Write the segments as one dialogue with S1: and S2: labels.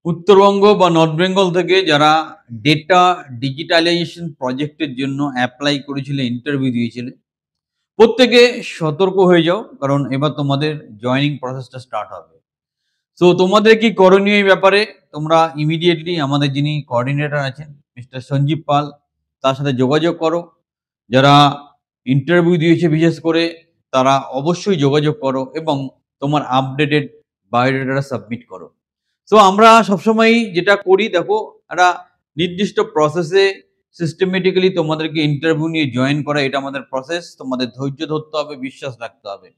S1: উত্তরবঙ্গ বা নর্থ বেঙ্গল থেকে যারা ডেটা ডিজিটালাইজেশন প্রজেক্টের জন্য অ্যাপ্লাই করেছিলে, ইন্টারভিউ দিয়েছিলে, প্রত্যেকে সতর্ক হয়ে যাও। কারণ এবার তোমাদের জয়েনিং প্রসেসটা স্টার্ট হবে। সো তোমাদের কি করণীয় এই ব্যাপারে? তোমরা ইমিডিয়েটলি আমাদের যিনি কোঅর্ডিনেটর আছেন মিস্টার সঞ্জীব পাল, তার সাথে যোগাযোগ করো। যারা ইন্টারভিউ দিয়েছে বিশেষ করে তারা অবশ্যই যোগাযোগ করো এবং তোমার আপডেটেড বায়োডাটা সাবমিট করো। সো আমরা সবসময়ই যেটা করি দেখো, একটা নির্দিষ্ট প্রসেসে সিস্টেমেটিক্যালি তোমাদেরকে ইন্টারভিউ নিয়ে জয়েন করা, এটা আমাদের প্রসেস। তোমাদের ধৈর্য ধরতে হবে, বিশ্বাস রাখতে হবে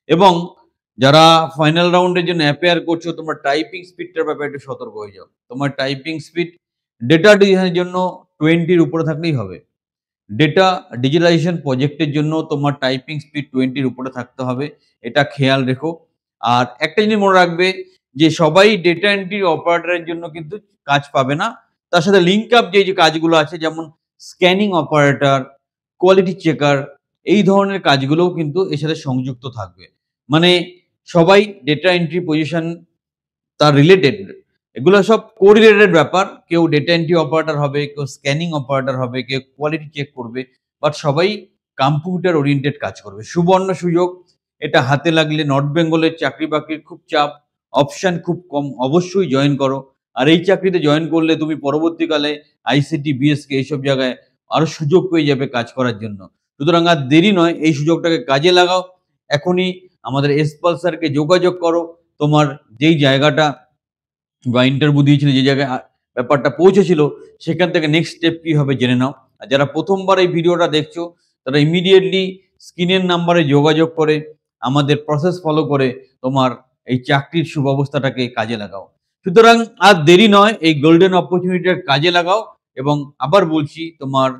S1: এবং যারা ফাইনাল রাউন্ডের জন্য অ্যাপিয়ার করছো, তোমরা টাইপিং স্পিডটার ব্যাপারে একটু সতর্ক হয়ে যাও। তোমার টাইপিং স্পিড ডেটা ডিজাইনের জন্য 20-র উপরে থাকলেই হবে। ডেটা ডিজিটালাইজেশন প্রজেক্টের জন্য তোমার টাইপিং স্পিড 20-র উপরে থাকতে হবে, এটা খেয়াল রেখো। আর একটা জিনিস মনে রাখবে যে সবাই ডেটা এন্ট্রি অপারেটরের জন্য কিন্তু কাজ পাবে না। তার সাথে লিঙ্ক আপ যে কাজগুলো আছে, যেমন স্ক্যানিং অপারেটর, কোয়ালিটি চেকার, এই ধরনের কাজগুলোও কিন্তু এর সাথে সংযুক্ত থাকবে। মানে সবাই ডেটা এন্ট্রি পজিশন তার রিলেটেড, এগুলো সব কোরিলেটেড ব্যাপার। কেউ ডেটা এন্ট্রি অপারেটর হবে, কেউ স্ক্যানিং অপারেটর হবে, কেউ কোয়ালিটি চেক করবে, বাট সবাই কম্পিউটার ওরিয়েন্টেড কাজ করবে। সুবর্ণ সুযোগ, এটা হাতে লাগলে নর্থ বেঙ্গলের চাকরি বাকরির খুব চাপ, অপশন খুব কম, অবশ্যই জয়েন করো। আর এই চাকরিতে জয়েন করলে তুমি পরবর্তীকালে আইসিটি, বিএসকে এইসব জায়গায় আরো সুযোগ পেয়ে যাবে কাজ করার জন্য। সুতরাং আর দেরি নয়, এই সুযোগটাকে কাজে লাগাও। এখনই আমাদের এসপাল স্যারকে যোগাযোগ করো। তোমার যেই জায়গাটা বা ইন্টারভিউ দিয়েছিলে, যে জায়গায় ব্যাপারটা পৌঁছেছিল, সেখান থেকে নেক্সট স্টেপ কি হবে জেনে নাও। আর যারা প্রথমবার এই ভিডিওটা দেখছো, তারা ইমিডিয়েটলি স্ক্রিনের নাম্বারে যোগাযোগ করে আমাদের প্রসেস ফলো করে তোমার এই চাকরির সুব্যবস্থাটাকে কাজে লাগাও। সুতরাং আর দেরি নয়, এই গোল্ডেন অপরচুনিটির কাজে লাগাও। এবং আবার বলছি, তোমার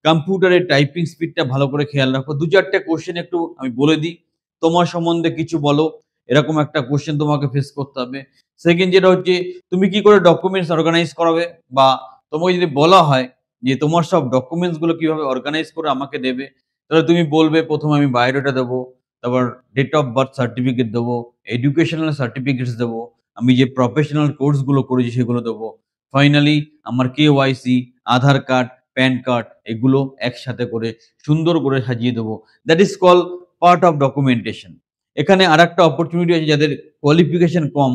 S1: কম্পিউটারের টাইপিং স্পিডটা ভালো করে খেয়াল রাখো। 2-4টে কোশ্চেন একটু আমি বলে দিই, তোমার সম্বন্ধে কিছু বলো, এরকম একটা কোশ্চেন তোমাকে ফেস করতে হবে। সেকেন্ড যেটা হচ্ছে, তুমি কি করে ডকুমেন্টস অর্গানাইজ করাবে, বা তোমাকে যদি বলা হয় যে তোমার সব ডকুমেন্টস গুলো কিভাবে অর্গানাইজ করে আমাকে দেবে, তাহলে তুমি বলবে প্রথমে আমি বায়োডাটা দেবো, তারপর ডেট অফ বার্থ সার্টিফিকেট দেবো, এডুকেশনাল সার্টিফিকেটস দেবো, আমি যে প্রফেশনাল কোর্স গুলো করেছি সেগুলো দেবো, ফাইনালি আমার কেওয়াইসি, আধার কার্ড, প্যান কার্ড, এগুলো একসাথে করে সুন্দর করে সাজিয়ে দেবো। That is call part of documentation. এখানে আরেকটা অপরচুনিটি আছে, যাদের কোয়ালিফিকেশন কম,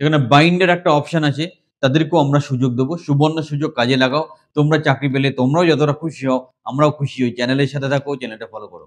S1: এখানে বাইন্ডের একটা অপশন আছে, তাদেরকেও আমরা সুযোগ দেবো। সুবর্ণ সুযোগ কাজে লাগাও। তোমরা চাকরি পেলে তোমরাও যতটা খুশি হও, আমরাও খুশি হই। চ্যানেলের সাথে থাকো, চ্যানেলটা ফলো করো।